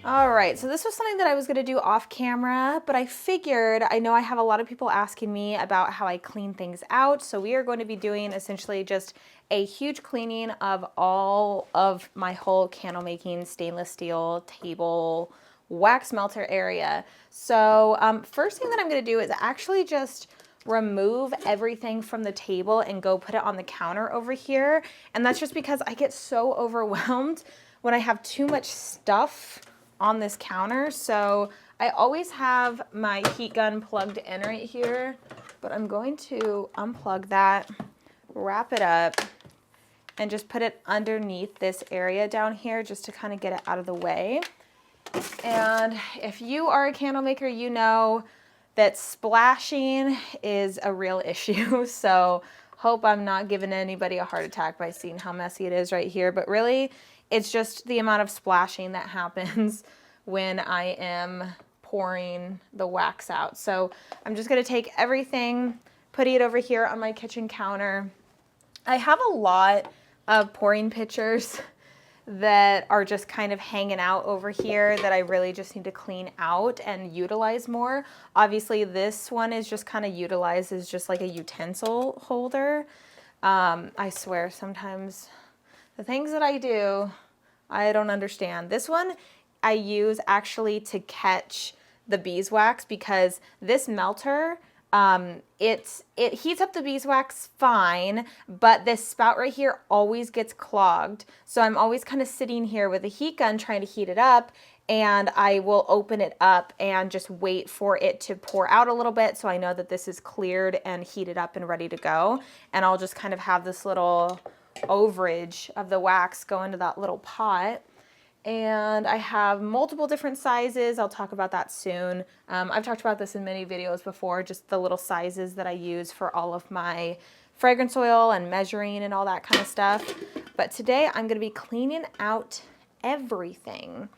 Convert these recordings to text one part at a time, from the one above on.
All right, so this was something that I was gonna do off camera, but I figured, I know I have a lot of people asking me about how I clean things out, so we are going to be doing essentially just a huge cleaning of all of my whole candle making stainless steel table wax melter area. So first thing that I'm gonna do is actually just remove everything from the table and go put it on the counter over here. And that's just because I get so overwhelmed when I have too much stuff on this counter. So I always have my heat gun plugged in right here, but I'm going to unplug that, wrap it up, and just put it underneath this area down here just to kind of get it out of the way. And if you are a candle maker, you know that splashing is a real issue. So hope I'm not giving anybody a heart attack by seeing how messy it is right here, but really it's just the amount of splashing that happens when I am pouring the wax out. So I'm just gonna take everything, put it over here on my kitchen counter. I have a lot of pouring pitchers that are just kind of hanging out over here that I really just need to clean out and utilize more. Obviously this one is just kind of utilized as just like a utensil holder. I swear sometimes the things that I do, I don't understand. This one I use actually to catch the beeswax because this melter, it heats up the beeswax fine, but this spout right here always gets clogged. So I'm always kind of sitting here with a heat gun trying to heat it up, and I will open it up and just wait for it to pour out a little bit so I know that this is cleared and heated up and ready to go. And I'll just kind of have this little overage of the wax go into that little pot. And I have multiple different sizes. I'll talk about that soon. I've talked about this in many videos before, just the little sizes that I use for all of my fragrance oil and measuring and all that kind of stuff. But today I'm going to be cleaning out everything.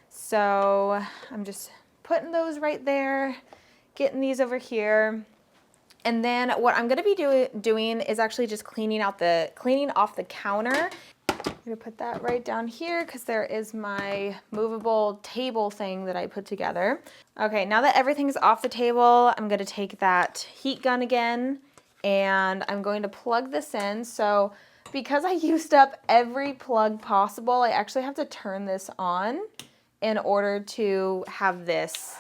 So I'm just putting those right there, getting these over here. And then what I'm going to be doing is actually just cleaning off the counter. I'm gonna put that right down here because there is my movable table thing that I put together. Okay, now that everything's off the table, I'm gonna take that heat gun again and I'm going to plug this in. So because I used up every plug possible, I actually have to turn this on in order to have this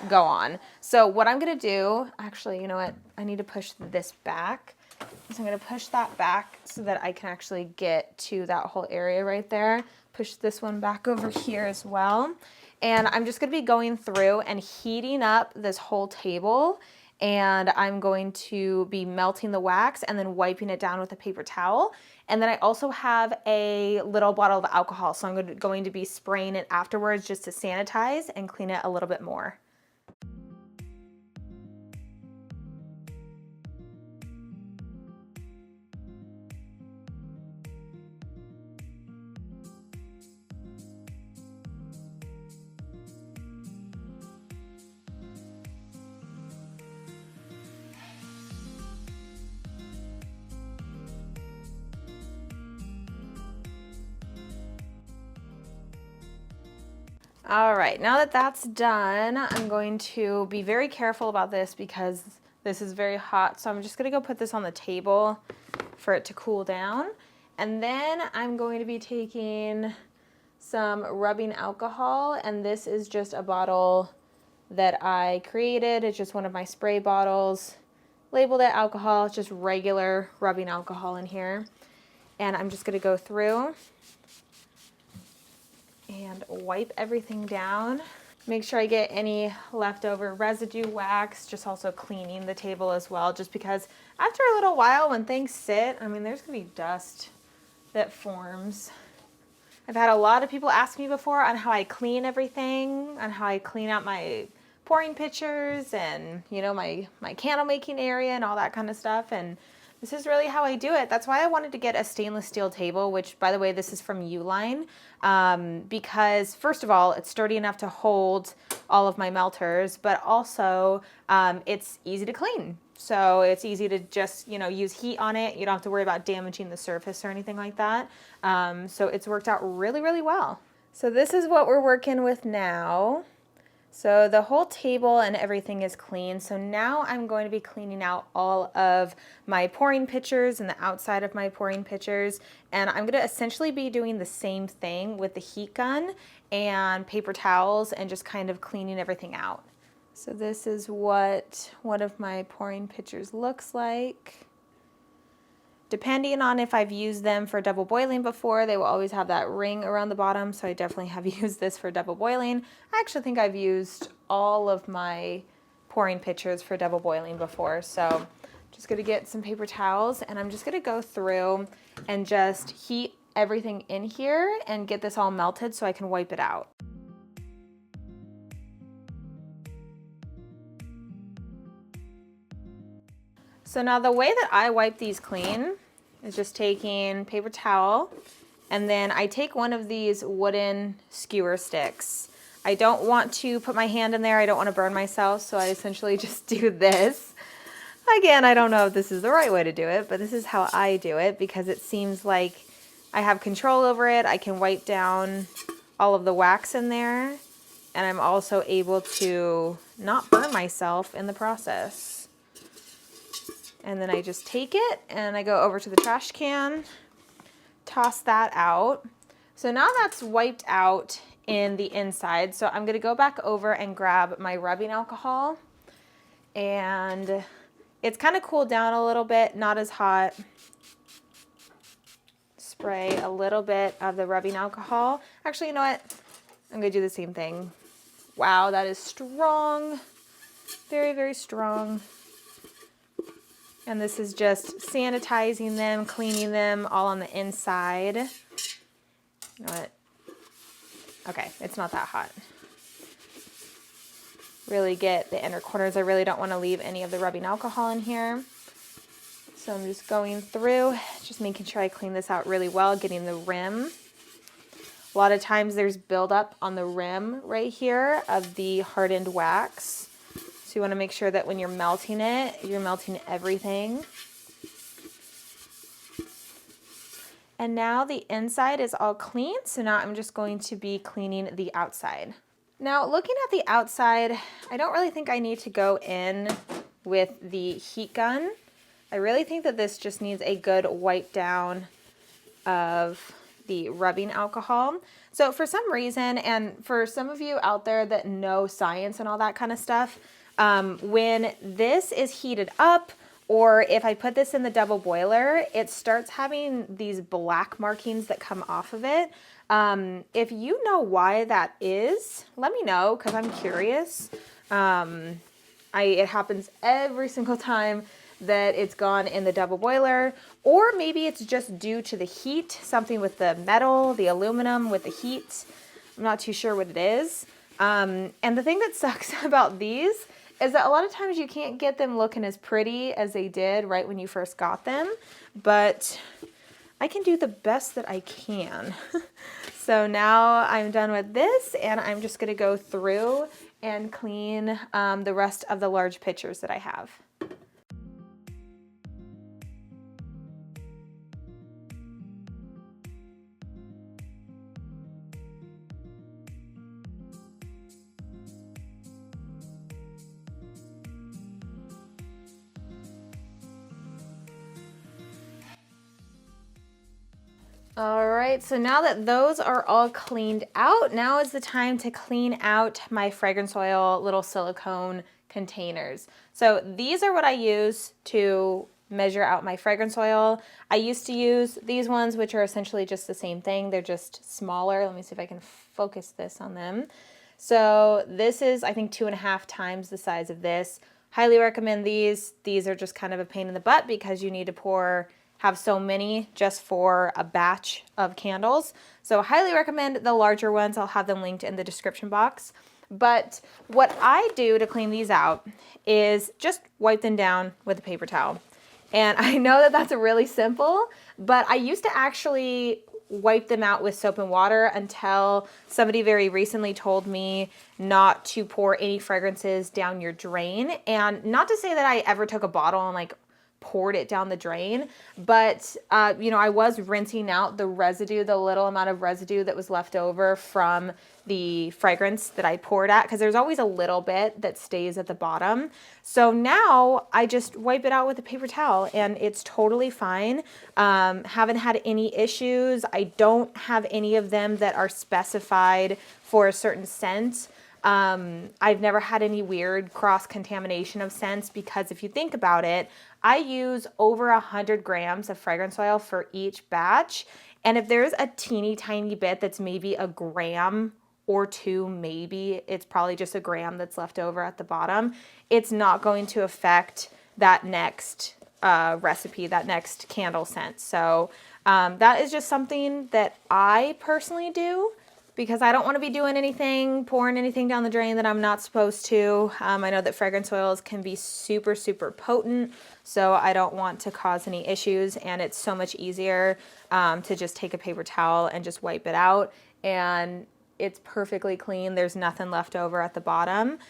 go on. So what I'm gonna do, actually, you know what? I need to push this back. So I'm going to push that back so that I can actually get to that whole area right there. Push this one back over here as well. And I'm just going to be going through and heating up this whole table. And I'm going to be melting the wax and then wiping it down with a paper towel. And then I also have a little bottle of alcohol. So I'm going to be spraying it afterwards just to sanitize and clean it a little bit more. All right, now that that's done, I'm going to be very careful about this because this is very hot. So I'm just gonna go put this on the table for it to cool down. And then I'm going to be taking some rubbing alcohol, and this is just a bottle that I created. It's just one of my spray bottles, labeled it alcohol. It's just regular rubbing alcohol in here. And I'm just gonna go through and wipe everything down. Make sure I get any leftover residue wax, just also cleaning the table as well, just because after a little while when things sit, I mean, there's gonna be dust that forms. I've had a lot of people ask me before on how I clean everything, on how I clean out my pouring pitchers and, you know, my candle making area and all that kind of stuff. And this is really how I do it. That's why I wanted to get a stainless steel table, which, by the way, this is from Uline, because first of all, it's sturdy enough to hold all of my melters, but also it's easy to clean. So it's easy to just, you know, use heat on it. You don't have to worry about damaging the surface or anything like that. So it's worked out really, really well. So this is what we're working with now. So the whole table and everything is clean. So now I'm going to be cleaning out all of my pouring pitchers and the outside of my pouring pitchers. And I'm going to essentially be doing the same thing with the heat gun and paper towels and just kind of cleaning everything out. So this is what one of my pouring pitchers looks like. Depending on if I've used them for double boiling before, they will always have that ring around the bottom, so I definitely have used this for double boiling. I actually think I've used all of my pouring pitchers for double boiling before, so just gonna get some paper towels and I'm just gonna go through and just heat everything in here and get this all melted so I can wipe it out. So now the way that I wipe these clean is just taking paper towel, and then I take one of these wooden skewer sticks. I don't want to put my hand in there. I don't want to burn myself, so I essentially just do this. Again, I don't know if this is the right way to do it, but this is how I do it because it seems like I have control over it. I can wipe down all of the wax in there, and I'm also able to not burn myself in the process. And then I just take it and I go over to the trash can, toss that out. So now that's wiped out in the inside. So I'm gonna go back over and grab my rubbing alcohol, and it's kind of cooled down a little bit, not as hot. Spray a little bit of the rubbing alcohol. Actually, you know what? I'm gonna do the same thing. Wow, that is strong. Very, very strong. And this is just sanitizing them, cleaning them all on the inside. You know what? Okay, it's not that hot. Really get the inner corners. I really don't want to leave any of the rubbing alcohol in here. So I'm just going through, just making sure I clean this out really well, getting the rim. A lot of times there's buildup on the rim right here of the hardened wax. So you want to make sure that when you're melting it, you're melting everything. And now the inside is all clean, so now I'm just going to be cleaning the outside. Now looking at the outside, I don't really think I need to go in with the heat gun. I really think that this just needs a good wipe down of the rubbing alcohol. So for some reason, and for some of you out there that know science and all that kind of stuff, when this is heated up, or if I put this in the double boiler, it starts having these black markings that come off of it. If you know why that is, let me know, because I'm curious. It happens every single time that it's gone in the double boiler, or maybe it's just due to the heat, something with the metal, the aluminum with the heat. I'm not too sure what it is. And the thing that sucks about these is that a lot of times you can't get them looking as pretty as they did right when you first got them, but I can do the best that I can. So now I'm done with this, and I'm just gonna go through and clean the rest of the large pitchers that I have. All right, so now that those are all cleaned out, now is the time to clean out my fragrance oil little silicone containers. So these are what I use to measure out my fragrance oil. I used to use these ones, which are essentially just the same thing. They're just smaller. Let me see if I can focus this on them. So this is, I think, 2.5 times the size of this. Highly recommend these. These are just kind of a pain in the butt because you need to have so many just for a batch of candles. So highly recommend the larger ones. I'll have them linked in the description box. But what I do to clean these out is just wipe them down with a paper towel. And I know that that's really simple, but I used to actually wipe them out with soap and water until somebody very recently told me not to pour any fragrances down your drain. And not to say that I ever took a bottle and like poured it down the drain, but you know, I was rinsing out the residue, the little amount of residue that was left over from the fragrance that I poured at, because there's always a little bit that stays at the bottom. So now I just wipe it out with a paper towel and it's totally fine. Haven't had any issues. I don't have any of them that are specified for a certain scent. I've never had any weird cross-contamination of scents, because if you think about it, I use over 100 grams of fragrance oil for each batch. And if there's a teeny tiny bit that's maybe a gram or two, maybe it's probably just a gram that's left over at the bottom, it's not going to affect that next recipe, that next candle scent. So that is just something that I personally do, because I don't want to be doing anything, pouring anything down the drain that I'm not supposed to. I know that fragrance oils can be super, super potent, so I don't want to cause any issues, and it's so much easier to just take a paper towel and just wipe it out, and it's perfectly clean. There's nothing left over at the bottom.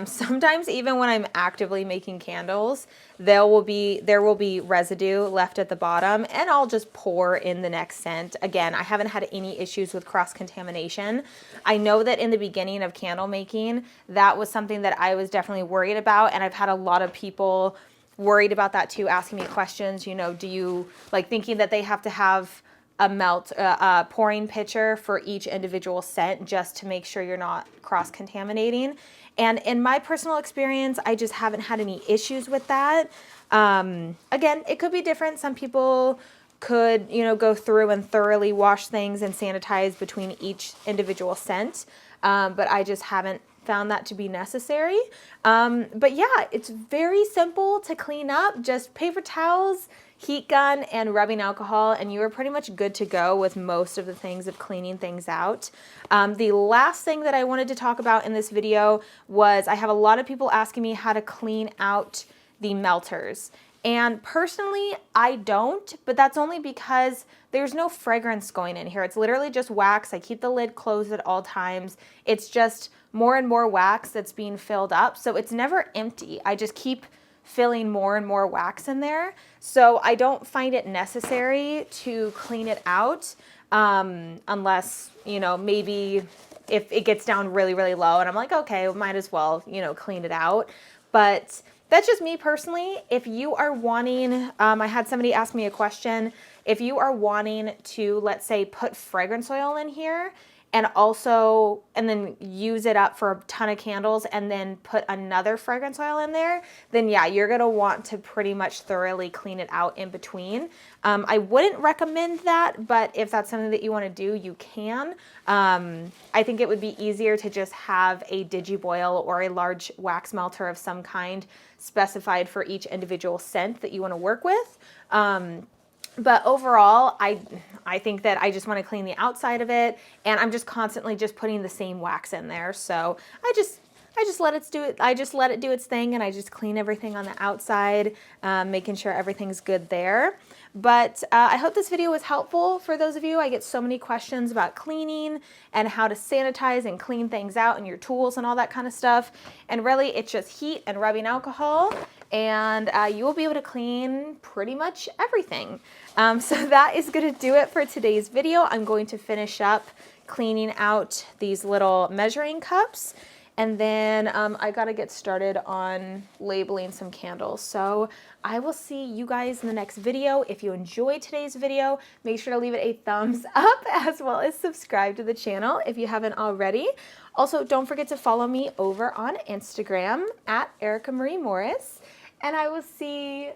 Sometimes even when I'm actively making candles, there will be residue left at the bottom, and I'll just pour in the next scent. Again, I haven't had any issues with cross-contamination. I know that in the beginning of candle making, that was something that I was definitely worried about, and I've had a lot of people worried about that too, asking me questions, you know, do you, like, thinking that they have to have a pouring pitcher for each individual scent just to make sure you're not cross-contaminating. And in my personal experience, I just haven't had any issues with that. Again, it could be different. Some people could, you know, go through and thoroughly wash things and sanitize between each individual scent. But I just haven't found that to be necessary. But yeah, it's very simple to clean up. Just paper towels, heat gun, and rubbing alcohol, and you are pretty much good to go with most of the things of cleaning things out. The last thing that I wanted to talk about in this video was I have a lot of people asking me how to clean out the melters. And personally, I don't, but that's only because there's no fragrance going in here. It's literally just wax. I keep the lid closed at all times. It's just more and more wax that's being filled up. So it's never empty. I just keep filling more and more wax in there. So I don't find it necessary to clean it out unless, you know, maybe if it gets down really, really low and I'm like, okay, might as well, you know, clean it out. But that's just me personally. If you are wanting, I had somebody ask me a question, if you are wanting to, let's say, put fragrance oil in here and then use it up for a ton of candles and then put another fragrance oil in there, then yeah, you're gonna want to pretty much thoroughly clean it out in between. I wouldn't recommend that, but if that's something that you wanna do, you can. I think it would be easier to just have a digiboil or a large wax melter of some kind specified for each individual scent that you wanna work with. But overall, I think that I just want to clean the outside of it, and I'm just constantly just putting the same wax in there. So I just let it do it. I just let it do its thing, and I just clean everything on the outside, making sure everything's good there. But I hope this video was helpful for those of you. I get so many questions about cleaning and how to sanitize and clean things out and your tools and all that kind of stuff. And really, it's just heat and rubbing alcohol, and you will be able to clean pretty much everything. So that is going to do it for today's video. I'm going to finish up cleaning out these little measuring cups, and then I got to get started on labeling some candles. So I will see you guys in the next video. If you enjoyed today's video, make sure to leave it a thumbs up, as well as subscribe to the channel if you haven't already. Also, don't forget to follow me over on Instagram at Erica Marie Morris, and I will see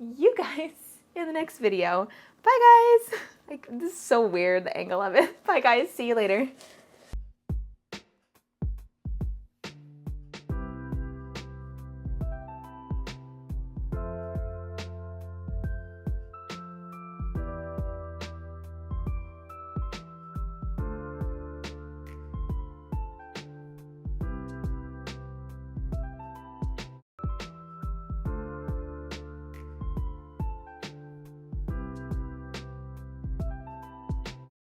you guys in the next video. Bye, guys. This is so weird, the angle of it. Bye, guys. See you later.